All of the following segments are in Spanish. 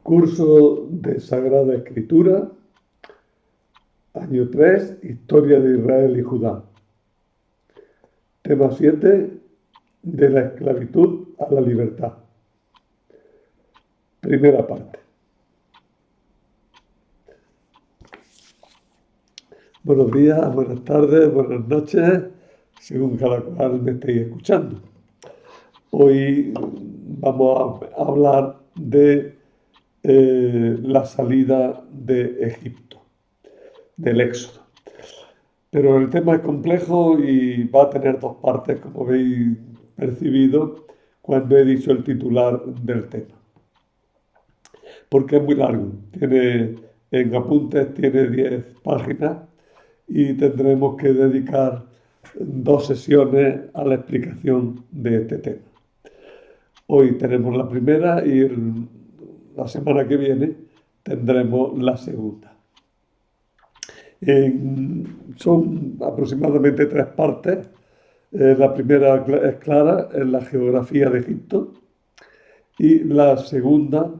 Curso de Sagrada Escritura, año 3, Historia de Israel y Judá. Tema 7, de la esclavitud a la libertad. Primera parte. Buenos días, buenas tardes, buenas noches, según cada cual me estéis escuchando. Hoy vamos a hablar de la salida de Egipto, del Éxodo. Pero el tema es complejo y va a tener dos partes, como habéis percibido cuando he dicho el titular del tema. Porque es muy largo. En apuntes tiene 10 páginas y tendremos que dedicar 2 sesiones a la explicación de este tema. Hoy tenemos la primera y la semana que viene tendremos la segunda. Son aproximadamente 3 partes. La primera es clara, es la geografía de Egipto, y la segunda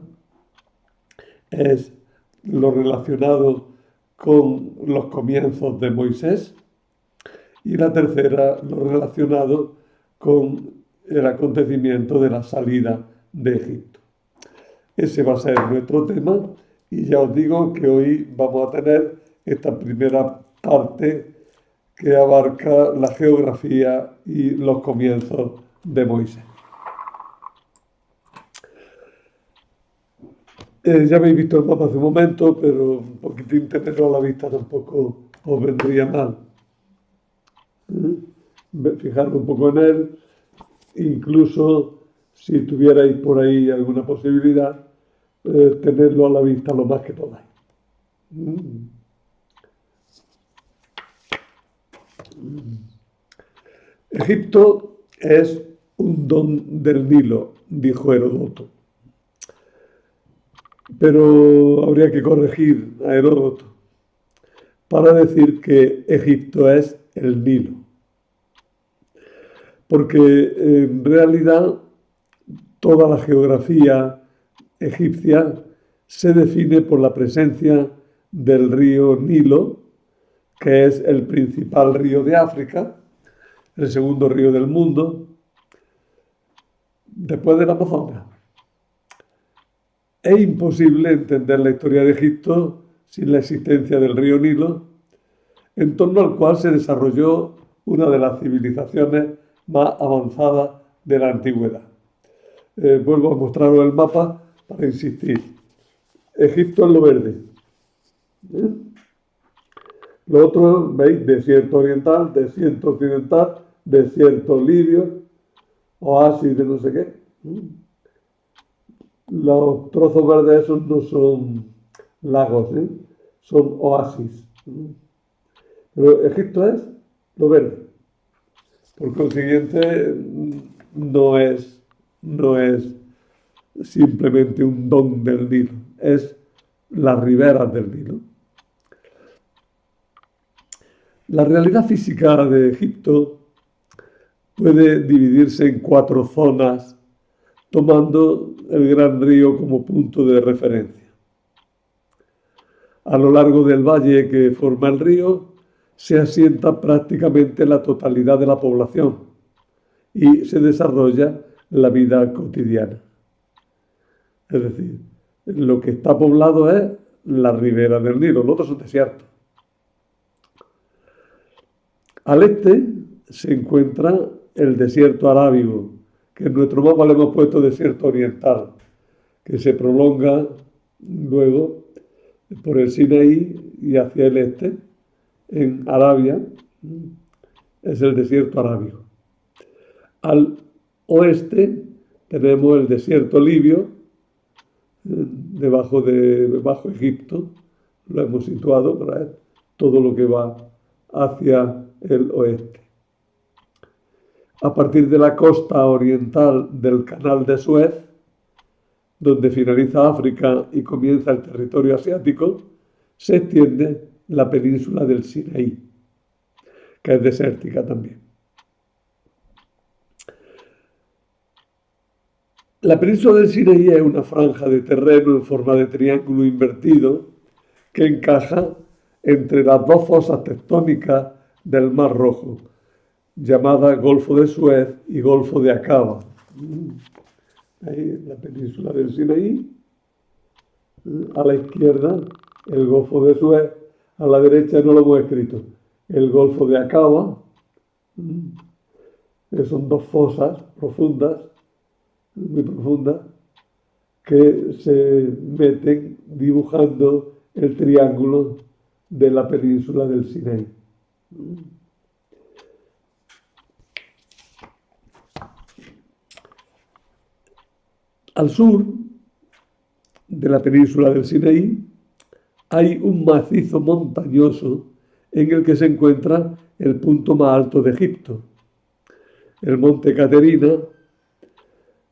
es lo relacionado con los comienzos de Moisés, y la tercera lo relacionado con el acontecimiento de la salida de Egipto. Ese va a ser nuestro tema y ya os digo que hoy vamos a tener esta primera parte que abarca la geografía y los comienzos de Moisés. Ya habéis visto el mapa hace un momento, pero un poquitín tenerlo a la vista tampoco os vendría mal. Fijaros un poco en él, incluso si tuvierais por ahí alguna posibilidad, tenerlo a la vista lo más que podáis. Egipto es un don del Nilo, dijo Heródoto. Pero habría que corregir a Heródoto para decir que Egipto es el Nilo. Porque en realidad toda la geografía egipcia se define por la presencia del río Nilo, que es el principal río de África, el segundo río del mundo, después del Amazonas. Es imposible entender la historia de Egipto sin la existencia del río Nilo, en torno al cual se desarrolló una de las civilizaciones más avanzadas de la antigüedad. Vuelvo a mostraros el mapa para insistir. Egipto es lo verde. Lo otro, veis, desierto oriental, desierto occidental, desierto libio, oasis de no sé qué. Los trozos verdes esos no son lagos, son oasis. Pero Egipto es lo verde. Por consiguiente, no es simplemente un don del Nilo, es las riberas del Nilo. La realidad física de Egipto puede dividirse en 4 zonas, tomando el gran río como punto de referencia. A lo largo del valle que forma el río se asienta prácticamente la totalidad de la población y se desarrolla la vida cotidiana. Es decir, lo que está poblado es la ribera del Nilo, los otros son desiertos. Al este se encuentra el desierto arábigo, que en nuestro mapa le hemos puesto desierto oriental, que se prolonga luego por el Sinaí y hacia el este, en Arabia, es el desierto arábigo. Al oeste tenemos el desierto libio, bajo Egipto, lo hemos situado para ver todo lo que va hacia el oeste. A partir de la costa oriental del Canal de Suez, donde finaliza África y comienza el territorio asiático, se extiende la península del Sinaí, que es desértica también. La península del Sinaí es una franja de terreno en forma de triángulo invertido que encaja entre las dos fosas tectónicas del Mar Rojo, llamada Golfo de Suez y Golfo de Aqaba. Ahí la península del Sinaí, a la izquierda el Golfo de Suez, a la derecha no lo hemos escrito, el Golfo de Aqaba, que son dos fosas profundas, muy profundas, que se meten dibujando el triángulo de la península del Sinaí. Al sur de la península del Sinaí hay un macizo montañoso en el que se encuentra el punto más alto de Egipto, el monte Caterina,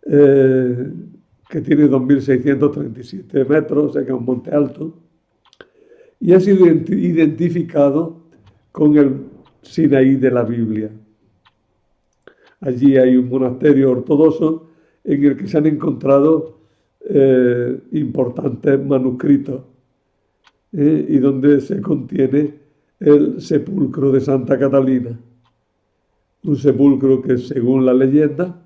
que tiene 2.637 metros, o sea que es un monte alto, y ha sido identificado con el Sinaí de la Biblia. Allí hay un monasterio ortodoxo en el que se han encontrado importantes manuscritos y donde se contiene el sepulcro de Santa Catalina, un sepulcro que, según la leyenda,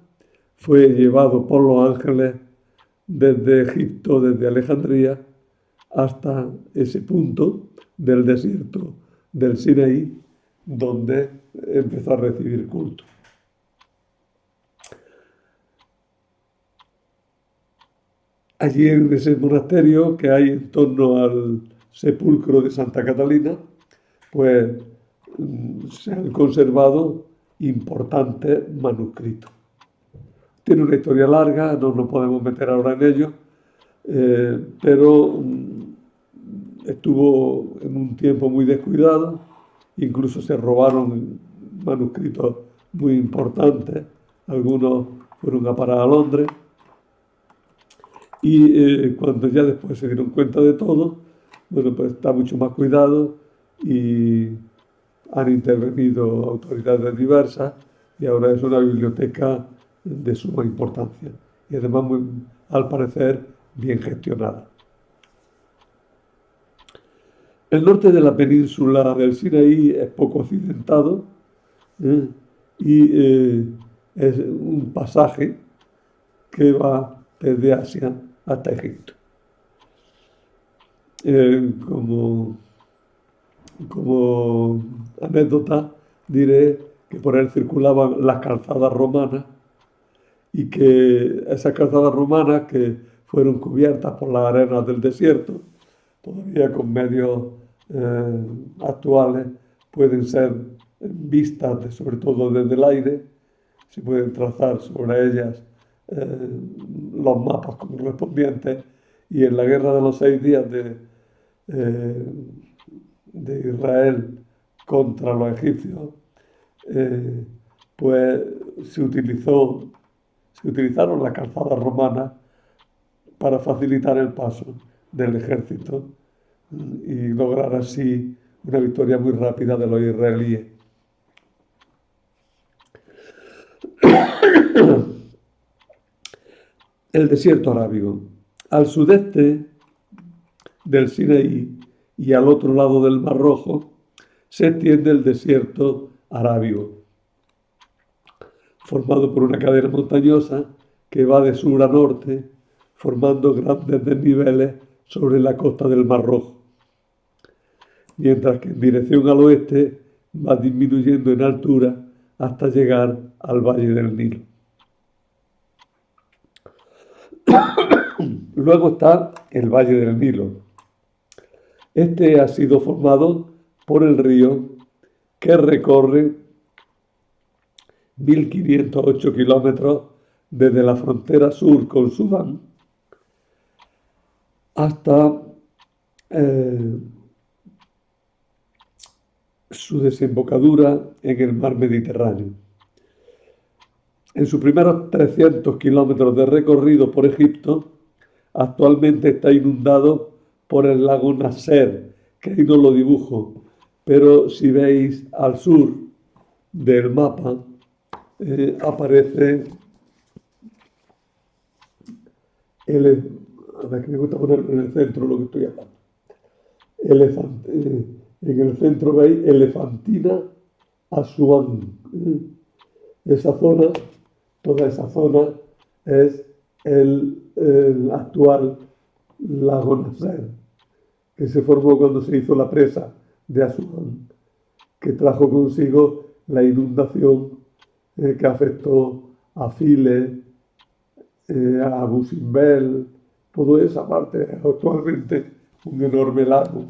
fue llevado por los ángeles desde Egipto, desde Alejandría, hasta ese punto del desierto del Sinaí, donde empezó a recibir culto. Allí en ese monasterio que hay en torno al sepulcro de Santa Catalina, pues se han conservado importantes manuscritos. Tiene una historia larga, no nos podemos meter ahora en ello, pero estuvo en un tiempo muy descuidado, incluso se robaron manuscritos muy importantes, algunos fueron a parar a Londres, y cuando ya después se dieron cuenta de todo, bueno, pues está mucho más cuidado y han intervenido autoridades diversas y ahora es una biblioteca de suma importancia y además, al parecer, bien gestionada. El norte de la península del Sinaí es poco accidentado y es un pasaje que va desde Asia hasta Egipto. Como anécdota diré que por él circulaban las calzadas romanas y que esas calzadas romanas que fueron cubiertas por las arenas del desierto, todavía con medios actuales, pueden ser vistas, sobre todo desde el aire, se pueden trazar sobre ellas los mapas correspondientes y en la guerra de los 6 días de Israel contra los egipcios, pues se utilizaron las calzadas romanas para facilitar el paso del ejército y lograr así una victoria muy rápida de los israelíes. El desierto arábigo. Al sudeste del Sinaí y al otro lado del Mar Rojo se extiende el desierto arábigo, formado por una cadena montañosa que va de sur a norte, formando grandes desniveles sobre la costa del Mar Rojo, mientras que en dirección al oeste va disminuyendo en altura hasta llegar al Valle del Nilo. Luego está el Valle del Nilo. Este ha sido formado por el río que recorre 1.508 kilómetros desde la frontera sur con Sudán hasta su desembocadura en el mar Mediterráneo. En sus primeros 300 kilómetros de recorrido por Egipto, actualmente está inundado por el lago Nasser, que ahí no lo dibujo, pero si veis al sur del mapa, aparece ele- a ver, que me gusta ponerlo en el centro lo que estoy hablando. En el centro veis Elefantina Asuán. Esa zona, toda esa zona es el actual lago Nasser, que se formó cuando se hizo la presa de Asuán, que trajo consigo la inundación que afectó a File, a Abu Simbel, toda esa parte es actualmente un enorme lago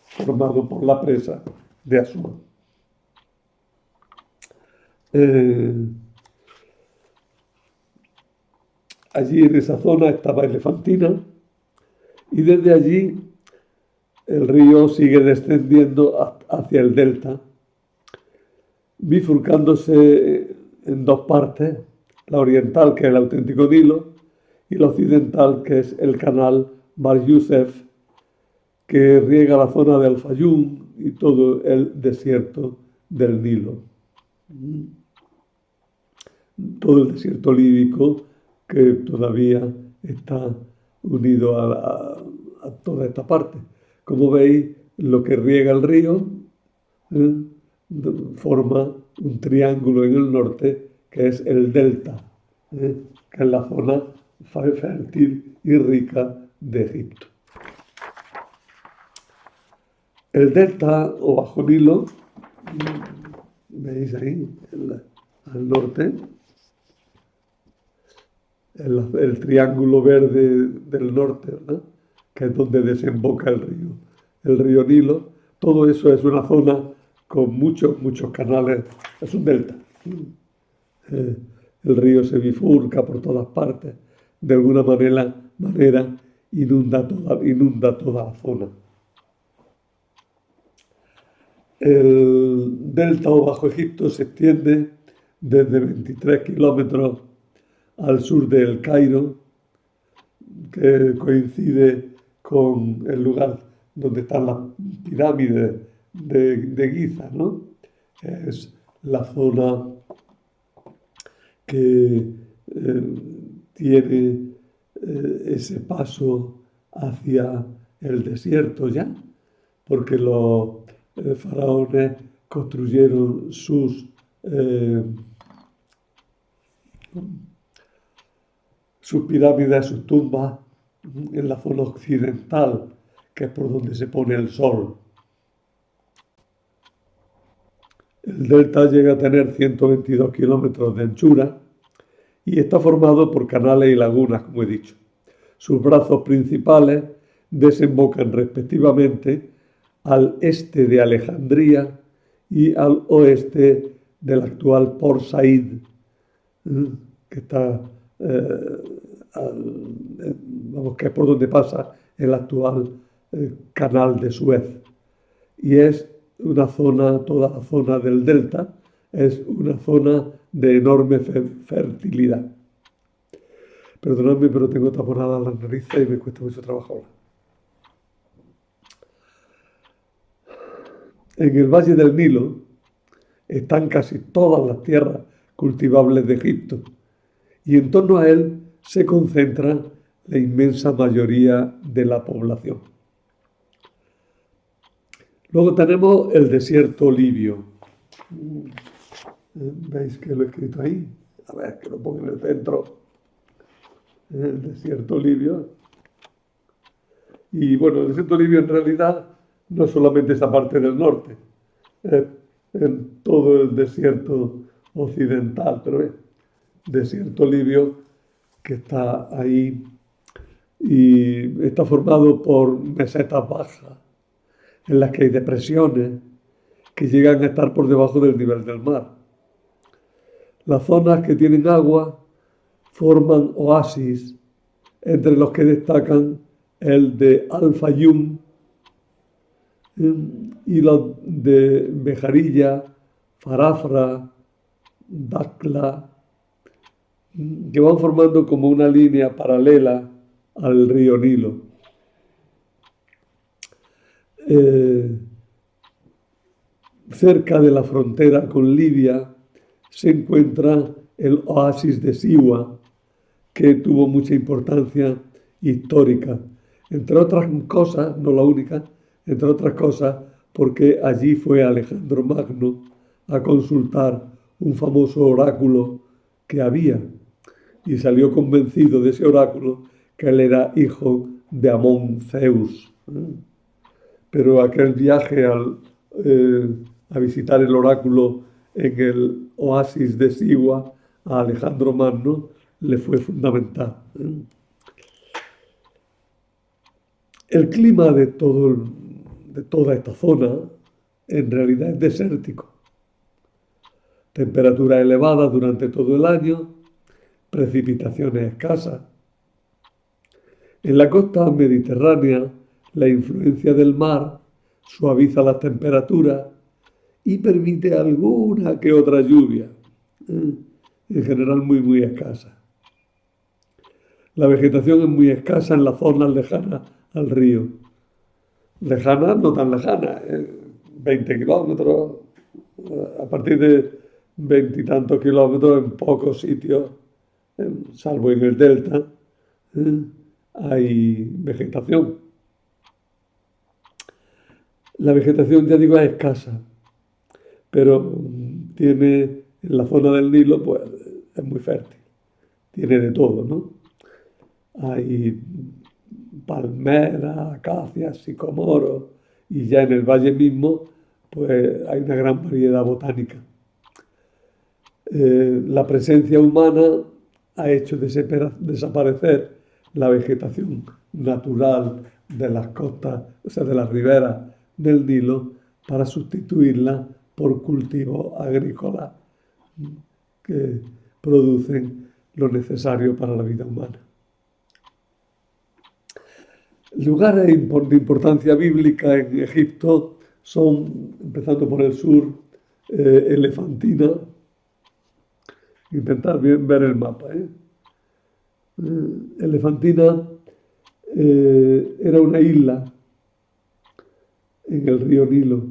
formado por la presa de Asuán. Allí en esa zona estaba Elefantina y desde allí el río sigue descendiendo hacia el delta, bifurcándose en dos partes, la oriental, que es el auténtico Nilo, y la occidental, que es el canal Bar Yusef, que riega la zona del Fayum y todo el desierto del Nilo. Todo el desierto líbico que todavía está unido a toda esta parte. Como veis, lo que riega el río ¿eh? forma un triángulo en el norte que es el delta, que es la zona fértil y rica de Egipto. El delta o bajo Nilo, veis ahí, al norte, el triángulo verde del norte, ¿verdad? Que es donde desemboca el río Nilo. Todo eso es una zona con muchos canales, es un delta. El río se bifurca por todas partes, de alguna manera inunda toda la zona. El delta o Bajo Egipto se extiende desde 23 kilómetros al sur del Cairo, que coincide con el lugar donde están las pirámides de Giza, ¿no? Es la zona que tiene ese paso hacia el desierto ya, porque los faraones construyeron sus pirámides, sus tumbas en la zona occidental, que es por donde se pone el sol. El delta llega a tener 122 kilómetros de anchura y está formado por canales y lagunas, como he dicho. Sus brazos principales desembocan respectivamente al este de Alejandría y al oeste del actual Port Said, que está, que es por donde pasa el actual canal de Suez. Y es una zona, toda la zona del delta, es una zona de enorme fertilidad. Perdonadme, pero tengo taponadas las narices y me cuesta mucho trabajo hablar. En el Valle del Nilo están casi todas las tierras cultivables de Egipto y en torno a él se concentra la inmensa mayoría de la población. Luego tenemos el desierto libio. ¿Veis que lo he escrito ahí? A ver, que lo pongo en el centro. El desierto libio. Y bueno, el desierto libio en realidad no es solamente esa parte del norte, es en todo el desierto occidental, pero es desierto libio que está ahí y está formado por mesetas bajas en las que hay depresiones que llegan a estar por debajo del nivel del mar. Las zonas que tienen agua forman oasis, entre los que destacan el de Al-Fayum y los de Bejarilla, Farafra, Dakla, que van formando como una línea paralela al río Nilo. Cerca de la frontera con Libia se encuentra el oasis de Siwa, que tuvo mucha importancia histórica. Entre otras cosas, no la única, entre otras cosas, porque allí fue Alejandro Magno a consultar un famoso oráculo que había y salió convencido de ese oráculo que él era hijo de Amón Zeus. Pero aquel viaje a visitar el oráculo en el oasis de Siwa a Alejandro Magno le fue fundamental. El clima de toda esta zona en realidad es desértico. Temperaturas elevadas durante todo el año, precipitaciones escasas. En la costa mediterránea, la influencia del mar suaviza las temperaturas y permite alguna que otra lluvia, en general muy escasa. La vegetación es muy escasa en las zonas lejanas al río. Lejanas, no tan lejanas, 20 kilómetros, a partir de 20 y tantos kilómetros en pocos sitios, salvo en el delta, hay vegetación. La vegetación, ya digo, es escasa, pero tiene en la zona del Nilo, pues es muy fértil. Tiene de todo, ¿no? Hay palmeras, acacias, sicómoros, y ya en el valle mismo, pues hay una gran variedad botánica. La presencia humana ha hecho desaparecer la vegetación natural de las costas, o sea, de las riberas del Nilo, para sustituirla por cultivos agrícolas que producen lo necesario para la vida humana. Lugares de importancia bíblica en Egipto son, empezando por el sur, Elefantina. Intentar bien ver el mapa. Elefantina era una isla en el río Nilo.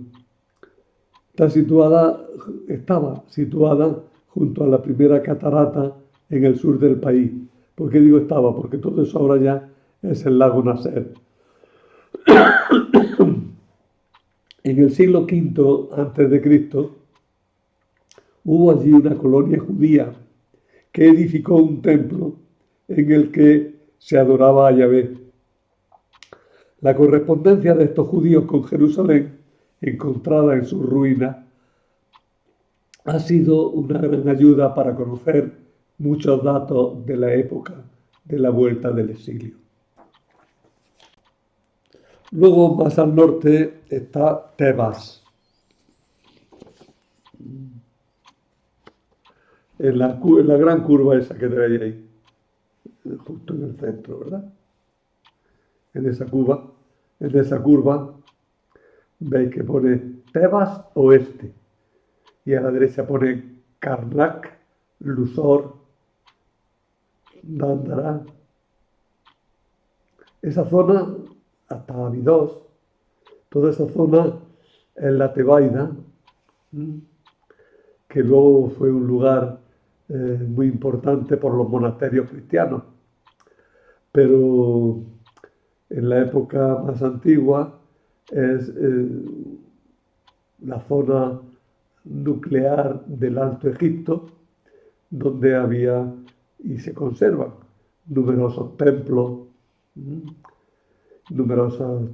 Estaba situada junto a la primera catarata en el sur del país. ¿Por qué digo estaba? Porque todo eso ahora ya es el lago Nasser. En el siglo V a.C. hubo allí una colonia judía que edificó un templo en el que se adoraba a Yahvé. La correspondencia de estos judíos con Jerusalén, encontrada en sus ruinas, ha sido una gran ayuda para conocer muchos datos de la época de la vuelta del exilio. Luego, más al norte, está Tebas, en la gran curva esa que tenéis ahí, justo en el centro, ¿verdad? En esa curva, veis que pone Tebas Oeste, y a la derecha pone Karnak, Luxor, Dandara. Esa zona, hasta Abidos, toda esa zona es la Tebaida, que luego fue un lugar muy importante por los monasterios cristianos. Pero en la época más antigua es la zona nuclear del Alto Egipto, donde había y se conservan numerosos templos, numerosas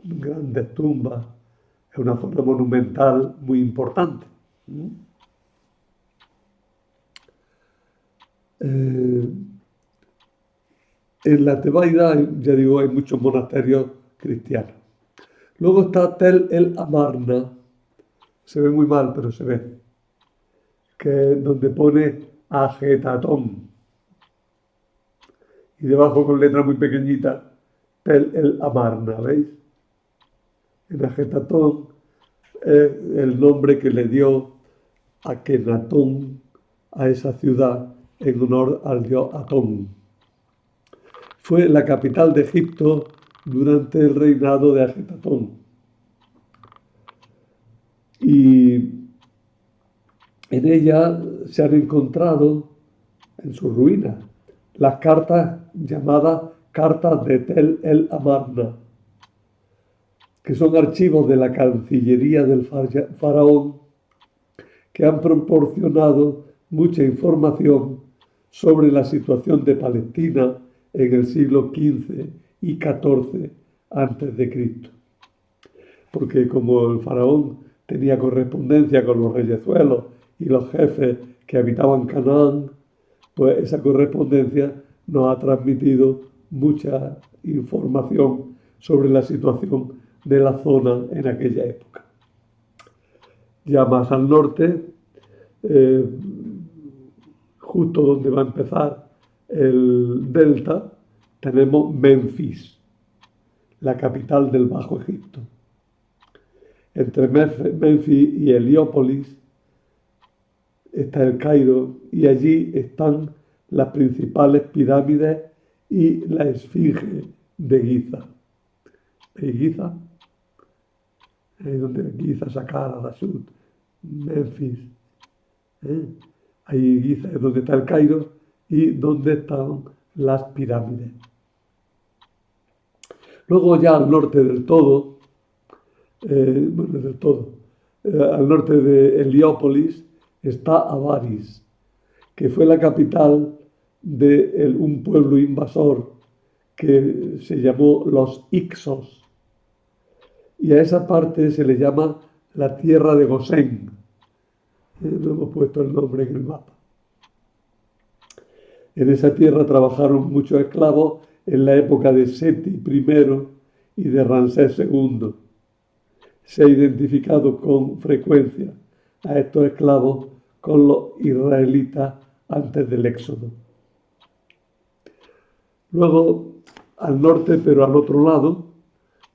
grandes tumbas. Es una zona monumental muy importante. En la Tebaida, ya digo, hay muchos monasterios cristianos. Luego está Tel el Amarna, se ve muy mal, pero se ve, que es donde pone Ajetatón. Y debajo con letra muy pequeñita, Tel el Amarna, ¿veis? En Ajetatón es el nombre que le dio Akenatón a esa ciudad en honor al dios Atón. Fue la capital de Egipto durante el reinado de Ajetatón. Y en ella se han encontrado, en sus ruinas, las cartas llamadas Cartas de Tel el Amarna, que son archivos de la Cancillería del faraón que han proporcionado mucha información sobre la situación de Palestina en el siglo XV y XIV antes de Cristo. Porque como el faraón tenía correspondencia con los reyezuelos y los jefes que habitaban Canaán, pues esa correspondencia nos ha transmitido mucha información sobre la situación de la zona en aquella época. Ya más al norte, justo donde va a empezar el delta, tenemos Menfis, la capital del Bajo Egipto. Entre Menfis y Heliópolis está el Cairo y allí están las principales pirámides y la esfinge de Giza. ¿Veis Giza? Es donde Giza, Saqqara, Dashut, Menfis. Ahí Giza es donde está el Cairo y donde están las pirámides. Luego ya al norte del todo, al norte de Heliópolis está Avaris, que fue la capital de un pueblo invasor que se llamó los Ixos. Y a esa parte se le llama la tierra de Gosén. No hemos puesto el nombre en el mapa. En esa tierra trabajaron muchos esclavos en la época de Seti I y de Ramsés II. Se ha identificado con frecuencia a estos esclavos con los israelitas antes del Éxodo. Luego, al norte, pero al otro lado,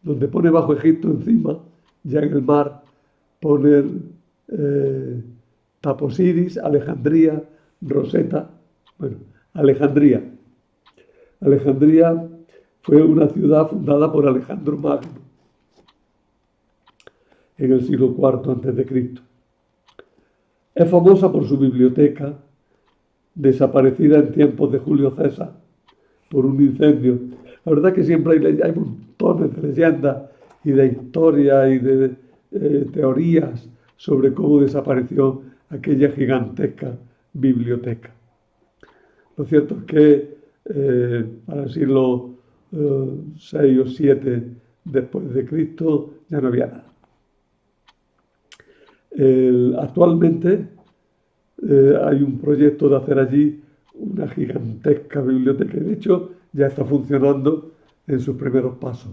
donde pone Bajo Egipto encima, ya en el mar, pone Taposiris, Alejandría, Rosetta. Bueno, Alejandría. Alejandría fue una ciudad fundada por Alejandro Magno en el siglo IV a.C. Es famosa por su biblioteca, desaparecida en tiempos de Julio César por un incendio. La verdad que siempre hay montones de leyendas y de historias y de teorías sobre cómo desapareció aquella gigantesca biblioteca. Lo cierto es que para el siglo VI o VII después de Cristo ya no había nada. Actualmente hay un proyecto de hacer allí una gigantesca biblioteca. De hecho, ya está funcionando en sus primeros pasos.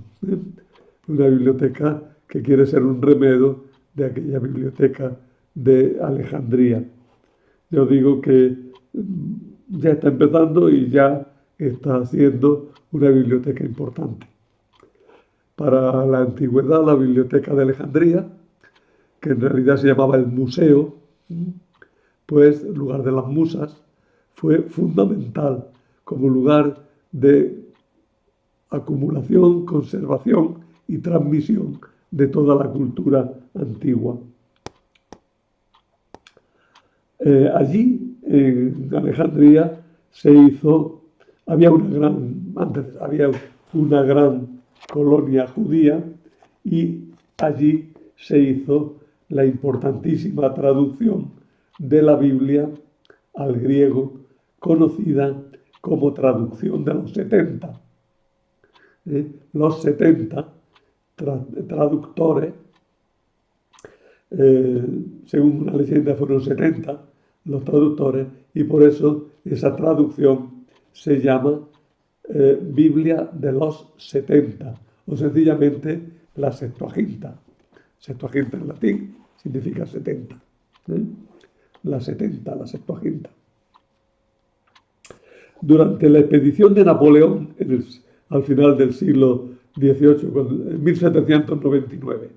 Una biblioteca que quiere ser un remedio de aquella biblioteca de Alejandría. Yo digo que ya está empezando y ya está haciendo una biblioteca importante. Para la antigüedad, la biblioteca de Alejandría, que en realidad se llamaba el Museo, pues lugar de las musas, fue fundamental como lugar de acumulación, conservación y transmisión de toda la cultura antigua. Allí, en Alejandría, había una gran colonia judía y allí se hizo la importantísima traducción de la Biblia al griego, conocida como traducción de los 70. Los 70 traductores, según una leyenda fueron 70 los traductores, y por eso esa traducción se llama Biblia de los 70, o sencillamente la Septuaginta. Septuaginta en latín significa 70. La 70, la Septuaginta. Durante la expedición de Napoleón, al final del siglo XVIII, en 1799,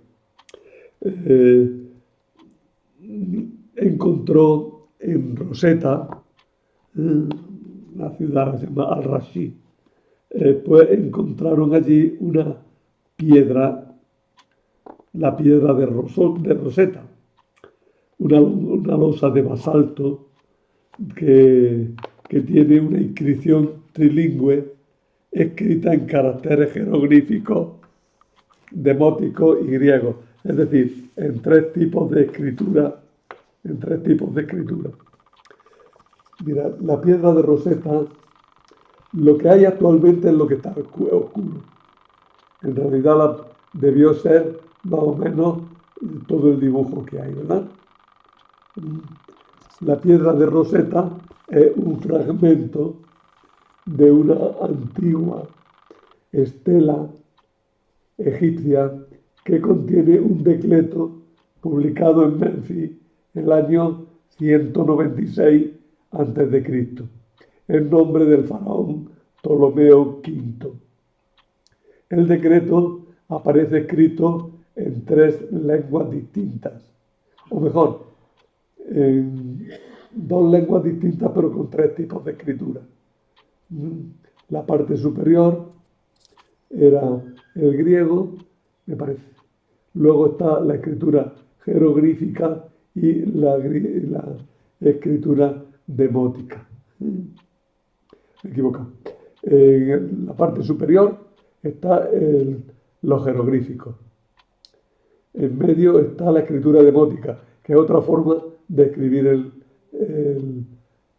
encontró en Rosetta, una ciudad llamada Al-Rashid, pues encontraron allí una piedra, la piedra de Rosetta, una losa de basalto que tiene una inscripción trilingüe escrita en caracteres jeroglíficos, demóticos y griegos, es decir, en tres tipos de escritura. Mira, la piedra de Rosetta, lo que hay actualmente es lo que está oscuro. En realidad debió ser más o menos todo el dibujo que hay, ¿verdad? La piedra de Rosetta es un fragmento de una antigua estela egipcia que contiene un decreto publicado en Memphis en el año 196 a.C., en nombre del faraón Ptolomeo V. El decreto aparece escrito en tres lenguas distintas, o mejor, en dos lenguas distintas pero con tres tipos de escritura. La parte superior era el griego, me parece. Luego está la escritura jeroglífica y la escritura demótica. Me he equivocado. En la parte superior está los jeroglíficos. En medio está la escritura demótica, que es otra forma de escribir el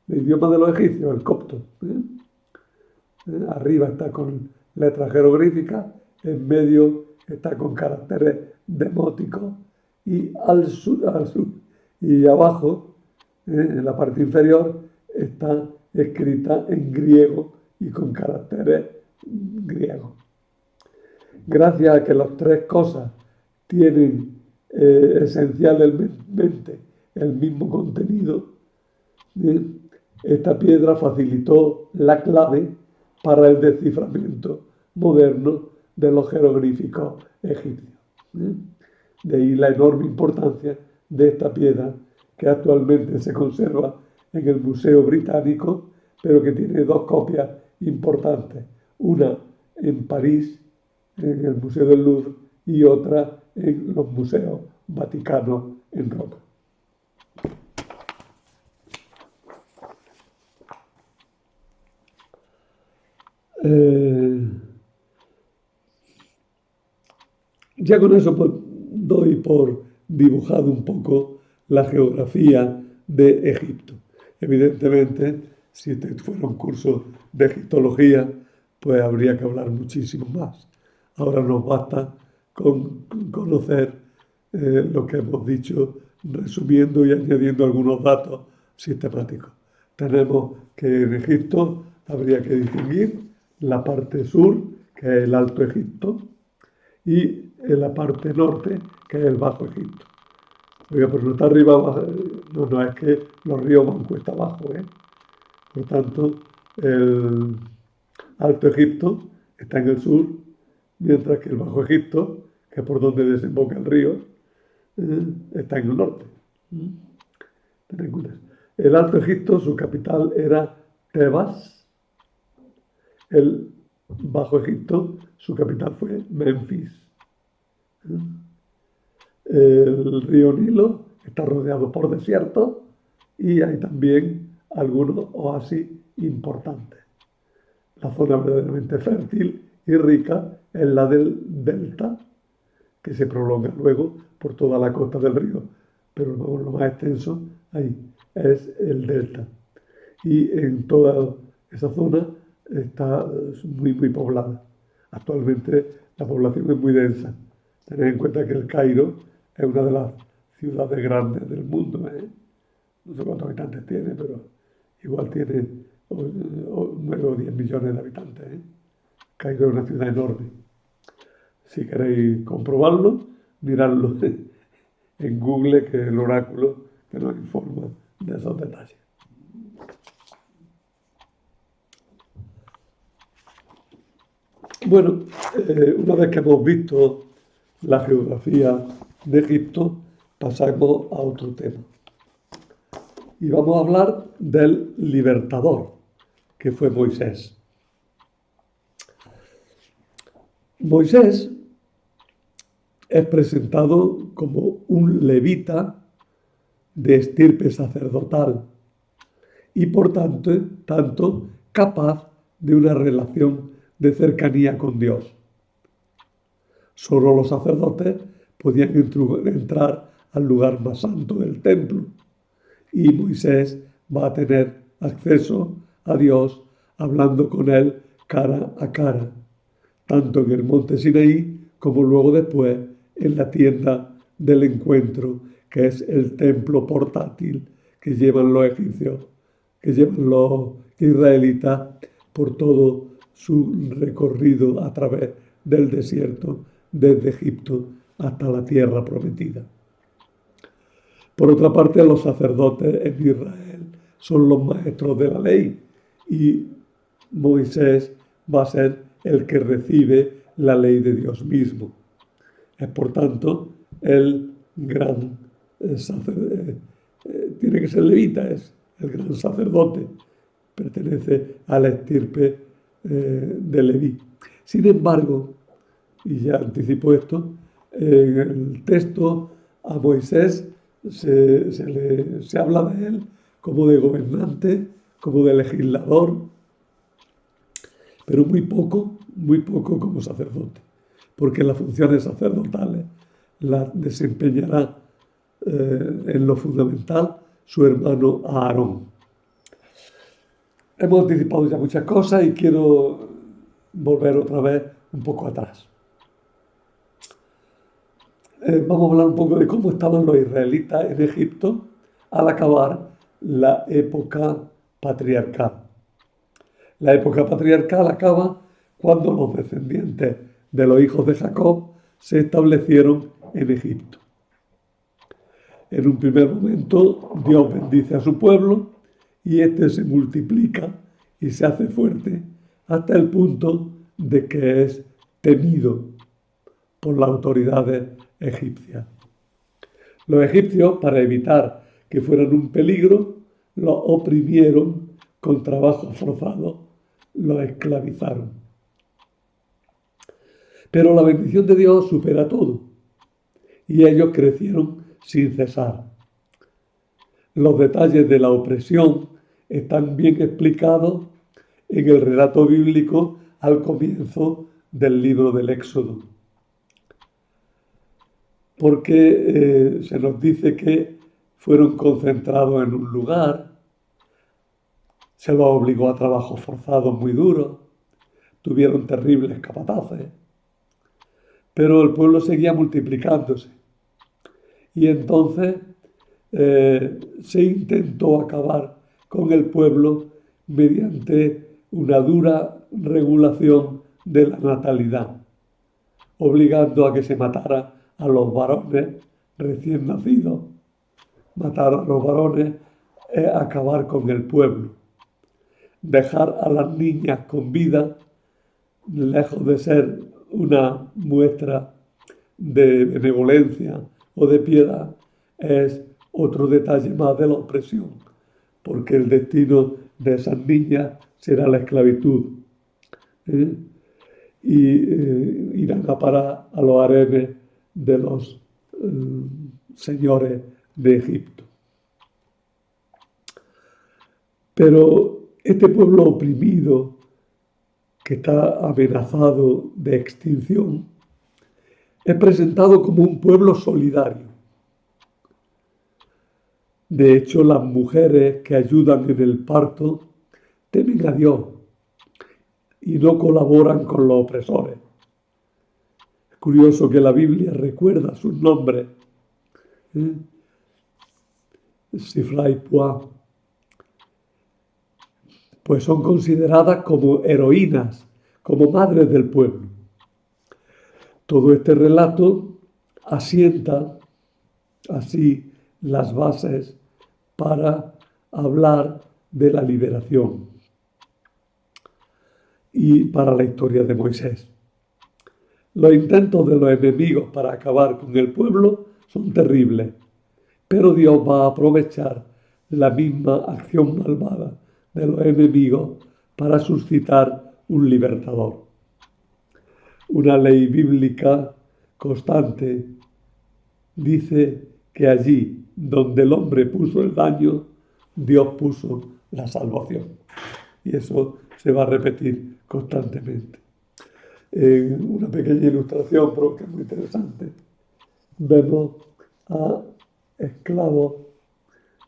idioma de los egipcios, el copto. Arriba está con letras jeroglíficas, en medio está con caracteres demóticos y al sur y abajo, en la parte inferior, está escrita en griego y con caracteres griegos. Gracias a que las tres cosas tienen esencialmente el mismo contenido, esta piedra facilitó la clave para el desciframiento moderno de los jeroglíficos egipcios. De ahí la enorme importancia de esta piedra, que actualmente se conserva en el Museo Británico, pero que tiene dos copias importantes, una en París, en el Museo del Louvre, y otra en los museos vaticanos en Roma. Ya con eso pues, doy por dibujado un poco la geografía de Egipto. Evidentemente, si este fuera un curso de egiptología, pues habría que hablar muchísimo más. Ahora nos basta con conocer lo que hemos dicho, resumiendo y añadiendo algunos datos sistemáticos. Tenemos que en Egipto habría que distinguir la parte sur, que es el Alto Egipto, y en la parte norte, que es el Bajo Egipto. Oiga, pero no está arriba, no, es que los ríos van cuesta abajo, ¿eh? Por tanto, el Alto Egipto está en el sur, mientras que el Bajo Egipto, que es por donde desemboca el río, está en el norte. El Alto Egipto, su capital era Tebas. El Bajo Egipto, su capital fue Memphis. El río Nilo está rodeado por desiertos y hay también algunos oasis importantes. La zona verdaderamente fértil y rica es la del delta, que se prolonga luego por toda la costa del río, pero lo más extenso ahí es el delta. Y en toda esa zona está muy poblada. Actualmente la población es muy densa. Tened en cuenta que el Cairo es una de las ciudades grandes del mundo. No sé cuántos habitantes tiene, pero igual tiene 9 o 10 millones de habitantes. Cairo es una ciudad enorme. Si queréis comprobarlo, miradlo en Google, que es el oráculo que nos informa de esos detalles. Bueno, una vez que hemos visto la geografía de Egipto, pasamos a otro tema. Y vamos a hablar del libertador, que fue Moisés. Moisés es presentado como un levita de estirpe sacerdotal y por tanto capaz de una relación de cercanía con Dios. Solo los sacerdotes podían entrar al lugar más santo del templo y Moisés va a tener acceso a Dios hablando con él cara a cara, tanto en el monte Sinaí como luego después en la tienda del encuentro, que es el templo portátil que llevan los egipcios, que llevan los israelitas por todo su recorrido a través del desierto, desde Egipto hasta la tierra prometida. Por otra parte, los sacerdotes en Israel son los maestros de la ley y Moisés va a ser el que recibe la ley de Dios mismo. Es por tanto el gran sacerdote, tiene que ser levita, es el gran sacerdote, pertenece a la estirpe de Leví. Sin embargo, y ya anticipo esto, en el texto a Moisés se habla de él como de gobernante, como de legislador, pero muy poco como sacerdote, porque las funciones sacerdotales las desempeñará en lo fundamental su hermano Aarón. Hemos anticipado ya muchas cosas y quiero volver otra vez un poco atrás. Vamos a hablar un poco de cómo estaban los israelitas en Egipto al acabar la época patriarcal. La época patriarcal acaba cuando los descendientes de los hijos de Jacob se establecieron en Egipto. En un primer momento, Dios bendice a su pueblo y éste se multiplica y se hace fuerte hasta el punto de que es temido por las autoridades egipcias. Los egipcios, para evitar que fueran un peligro, los oprimieron con trabajo forzado, los esclavizaron. Pero la bendición de Dios supera todo y ellos crecieron sin cesar. Los detalles de la opresión están bien explicados en el relato bíblico al comienzo del libro del Éxodo. Porque se nos dice que fueron concentrados en un lugar, se los obligó a trabajos forzados muy duros, tuvieron terribles capataces, pero el pueblo seguía multiplicándose. Y entonces se intentó acabar con el pueblo mediante una dura regulación de la natalidad, obligando a que se matara a los varones recién nacidos. Matar a los varones es acabar con el pueblo. Dejar a las niñas con vida, lejos de ser una muestra de benevolencia o de piedad, es otro detalle más de la opresión, porque el destino de esas niñas será la esclavitud. Irán a parar a los harenes de los señores de Egipto. Pero este pueblo oprimido, que está amenazado de extinción, es presentado como un pueblo solidario. De hecho, las mujeres que ayudan en el parto temen a Dios y no colaboran con los opresores. Es curioso que la Biblia recuerda sus nombres. Sifra y Puah. Pues son consideradas como heroínas, como madres del pueblo. Todo este relato asienta así las bases para hablar de la liberación y para la historia de Moisés. Los intentos de los enemigos para acabar con el pueblo son terribles, pero Dios va a aprovechar la misma acción malvada de los enemigos para suscitar un libertador. Una ley bíblica constante dice que allí donde el hombre puso el daño, Dios puso la salvación. Y eso se va a repetir constantemente. En una pequeña ilustración, pero que es muy interesante, vemos a esclavos,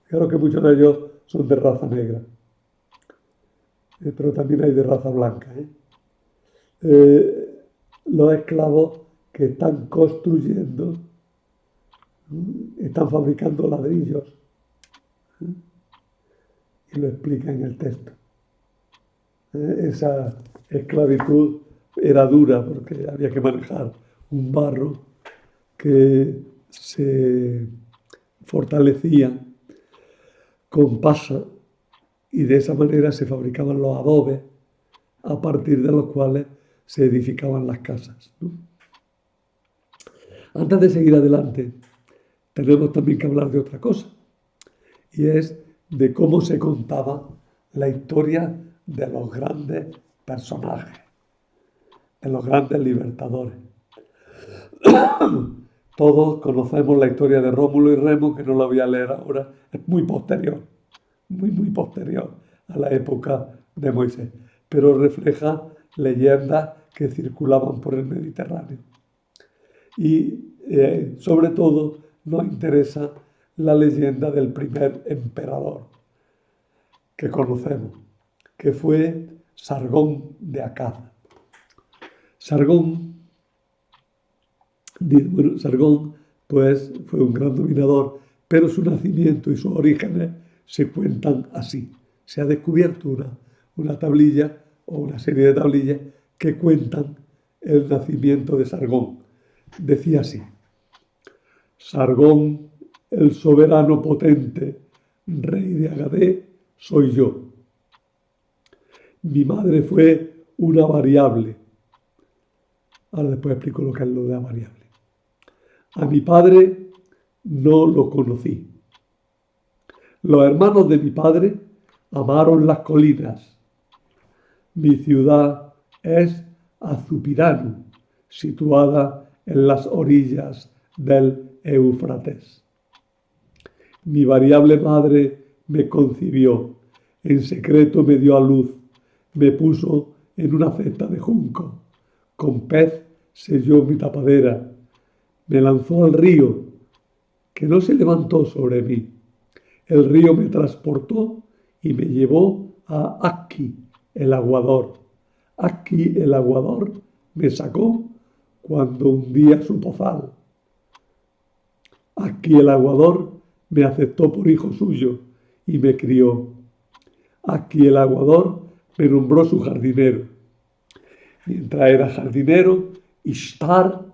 creo que muchos de ellos son de raza negra, pero también hay de raza blanca. Los esclavos que están construyendo, están fabricando ladrillos, y lo explica en el texto. Esa esclavitud era dura porque había que manejar un barro que se fortalecía con paja y de esa manera se fabricaban los adobes a partir de los cuales se edificaban las casas, ¿no? Antes de seguir adelante, tenemos también que hablar de otra cosa, y es de cómo se contaba la historia de los grandes personajes, de los grandes libertadores. Todos conocemos la historia de Rómulo y Remo, que no la voy a leer ahora, es muy posterior, muy posterior a la época de Moisés, pero refleja leyendas que circulaban por el Mediterráneo. Y sobre todo nos interesa la leyenda del primer emperador que conocemos, que fue Sargón de Akkad. Sargón, pues, fue un gran dominador, pero su nacimiento y sus orígenes se cuentan así. Se ha descubierto una tablilla o una serie de tablillas que cuentan el nacimiento de Sargón. Decía así: Sargón, el soberano potente, rey de Agadé, soy yo. Mi madre fue una variable. Ahora después explico lo que es lo de la variable. A mi padre no lo conocí. Los hermanos de mi padre amaron las colinas. Mi ciudad es Azupiranu, situada en las orillas del Éufrates. Mi variable madre me concibió, en secreto me dio a luz, me puso en una cesta de junco, con pez selló mi tapadera, me lanzó al río, que no se levantó sobre mí. El río me transportó y me llevó a Aquí, el aguador. Aquí, el aguador, me sacó cuando hundía su pozal. Aquí, el aguador, me aceptó por hijo suyo y me crió. Aquí, el aguador, me nombró su jardinero. Mientras era jardinero, Ishtar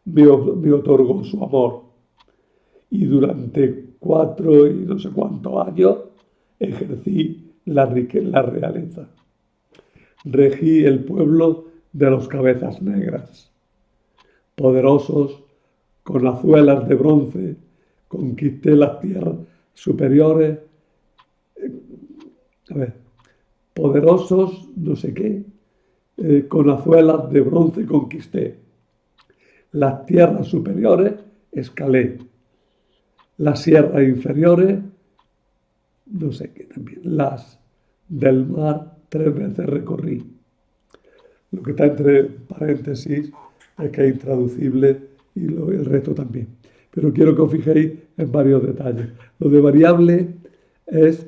me otorgó su amor. Y durante 4 y no sé cuántos años ejercí la realeza. Regí el pueblo de los cabezas negras. Poderosos, con azuelas de bronce, conquisté las tierras superiores. Poderosos, no sé qué, con azuelas de bronce conquisté. Las tierras superiores escalé. Las sierras inferiores, no sé qué también, las del mar 3 veces recorrí. Lo que está entre paréntesis es que es intraducible y el resto también. Pero quiero que os fijéis en varios detalles. Lo de variable es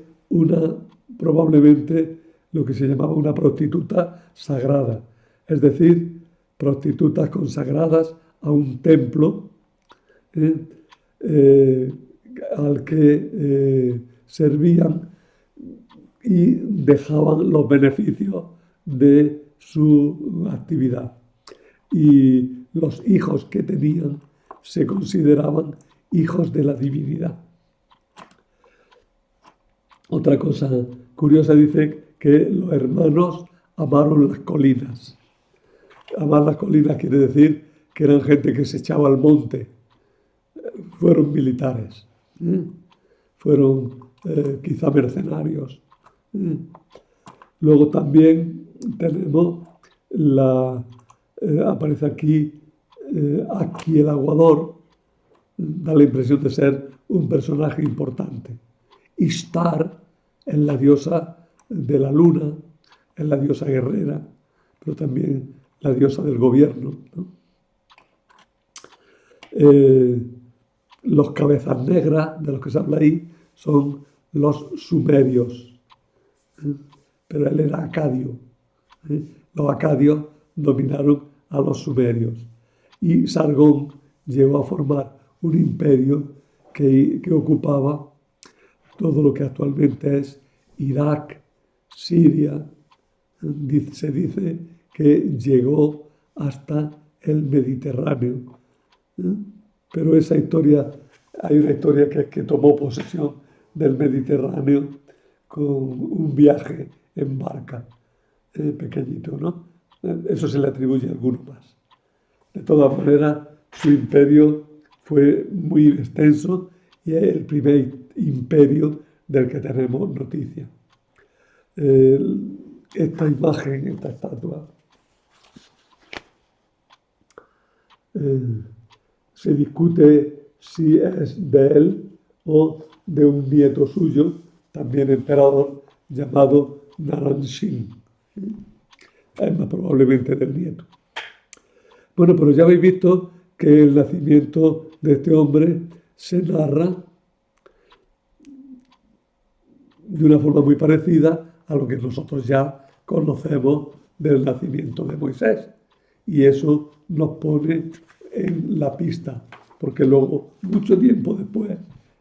probablemente lo que se llamaba una prostituta sagrada, es decir, prostitutas consagradas a un templo al que servían y dejaban los beneficios de su actividad. Y los hijos que tenían se consideraban hijos de la divinidad. Otra cosa curiosa dice que los hermanos amaron las colinas. Amar las colinas quiere decir que eran gente que se echaba al monte. Fueron militares, fueron quizá mercenarios. Luego también tenemos aparece aquí Aquí el aguador, da la impresión de ser un personaje importante. Ishtar es la diosa de la luna, es la diosa guerrera, pero también la diosa del gobierno, ¿no? Los cabezas negras de los que se habla ahí son los sumerios, ¿eh? Pero él era acadio, ¿eh? Los acadios dominaron a los sumerios y Sargón llegó a formar un imperio que ocupaba todo lo que actualmente es Irak, Siria. Se dice que llegó hasta el Mediterráneo. Pero esa historia, hay una historia que es que tomó posesión del Mediterráneo con un viaje en barca, pequeñito, ¿no? Eso se le atribuye a alguno más. De todas maneras, su imperio fue muy extenso y es el primer imperio del que tenemos noticia. Esta imagen, esta estatua, se discute si es de él o de un nieto suyo, también emperador, llamado Naram-Sin. Es más probablemente del nieto. Bueno, pero ya habéis visto que el nacimiento de este hombre se narra de una forma muy parecida a lo que nosotros ya conocemos del nacimiento de Moisés. Y eso nos pone en la pista, porque luego, mucho tiempo después,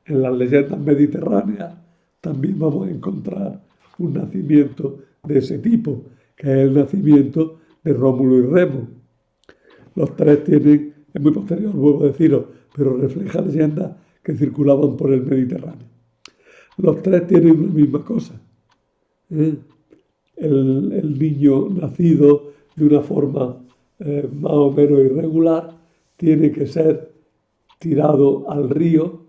en las leyendas mediterráneas, también vamos a encontrar un nacimiento de ese tipo, que es el nacimiento de Rómulo y Remo. Los tres tienen, es muy posterior, vuelvo a deciros, pero refleja leyendas que circulaban por el Mediterráneo. Los tres tienen la misma cosa. El niño nacido de una forma más o menos irregular tiene que ser tirado al río,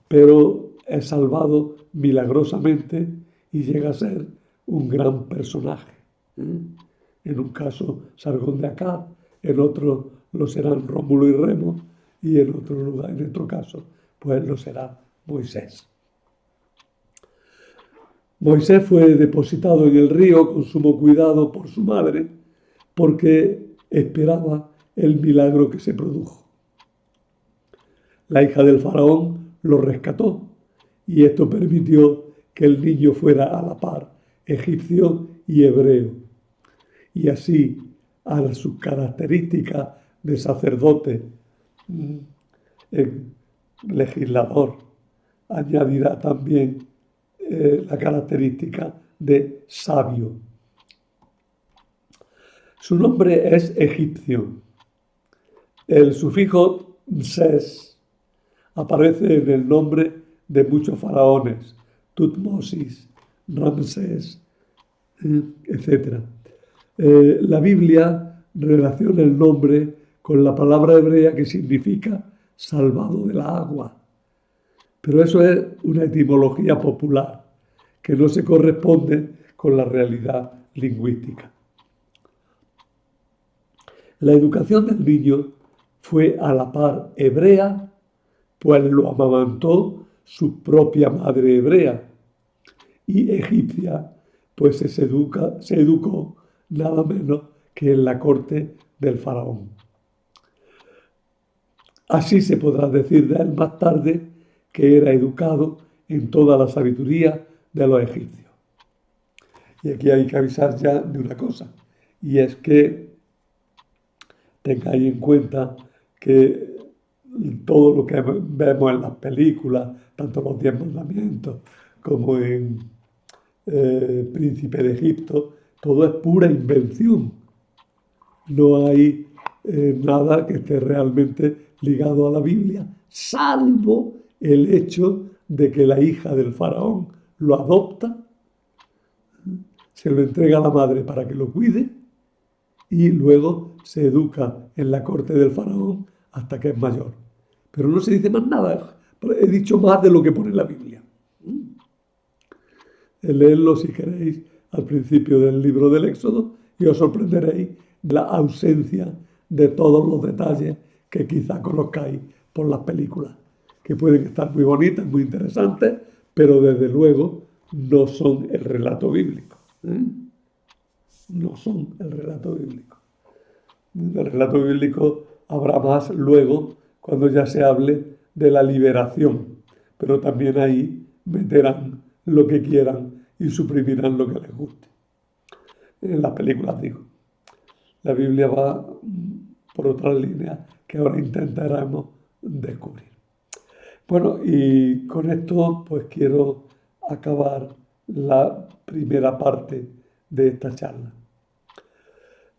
pero es salvado milagrosamente y llega a ser un gran personaje. En un caso, Sargón de Akkad, en otro lo serán Rómulo y Remo, y en otro lugar, en otro caso, pues lo será Moisés. Moisés fue depositado en el río con sumo cuidado por su madre, porque esperaba el milagro que se produjo. La hija del faraón lo rescató y esto permitió que el niño fuera a la par egipcio y hebreo. Y así, a sus características de sacerdote, legislador, añadirá también la característica de sabio. Su nombre es egipcio. El sufijo ses aparece en el nombre de muchos faraones, Tutmosis, Ramsés, etc. La Biblia relaciona el nombre con la palabra hebrea que significa salvado de la agua. Pero eso es una etimología popular que no se corresponde con la realidad lingüística. La educación del niño fue a la par hebrea, pues lo amamantó su propia madre hebrea, y egipcia, pues se educó nada menos que en la corte del faraón. Así se podrá decir de él más tarde que era educado en toda la sabiduría de los egipcios. Y aquí hay que avisar ya de una cosa, y es que tengáis en cuenta que todo lo que vemos en las películas, tanto los 10 mandamientos como en Príncipe de Egipto, todo es pura invención. No hay nada que esté realmente ligado a la Biblia, salvo el hecho de que la hija del faraón lo adopta, se lo entrega a la madre para que lo cuide y luego se educa en la corte del faraón hasta que es mayor. Pero no se dice más nada, he dicho más de lo que pone en la Biblia. Leedlo si queréis al principio del libro del Éxodo y os sorprenderéis de la ausencia de todos los detalles que quizá conozcáis por las películas, que pueden estar muy bonitas, muy interesantes, pero desde luego no son el relato bíblico. no son el relato bíblico. El relato bíblico habrá más luego cuando ya se hable de la liberación, pero también ahí meterán lo que quieran y suprimirán lo que les guste. En las películas digo. La Biblia va por otra línea que ahora intentaremos descubrir. Bueno, y con esto pues quiero acabar la primera parte de esta charla.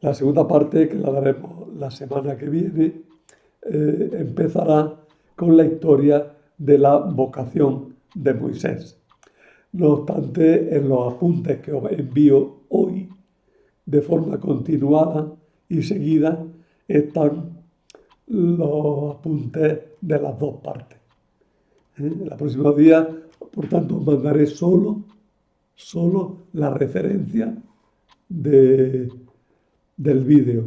La segunda parte, que la daremos la semana que viene, empezará con la historia de la vocación de Moisés. No obstante, en los apuntes que os envío hoy, de forma continuada y seguida, están los apuntes de las dos partes. En el próximo día, por tanto, os mandaré solo la referencia del vídeo.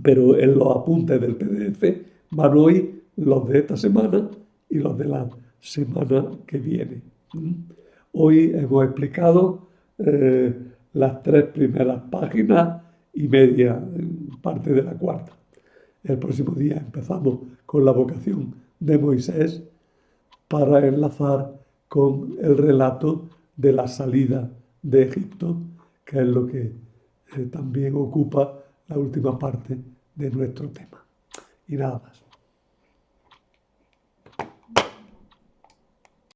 Pero en los apuntes del PDF van hoy los de esta semana y los de la semana que viene. Hoy hemos explicado las 3 primeras páginas y media, parte de la cuarta. El próximo día empezamos con la vocación de Moisés para enlazar con el relato de la salida de Egipto, que es lo que también ocupa la última parte de nuestro tema. Y nada más.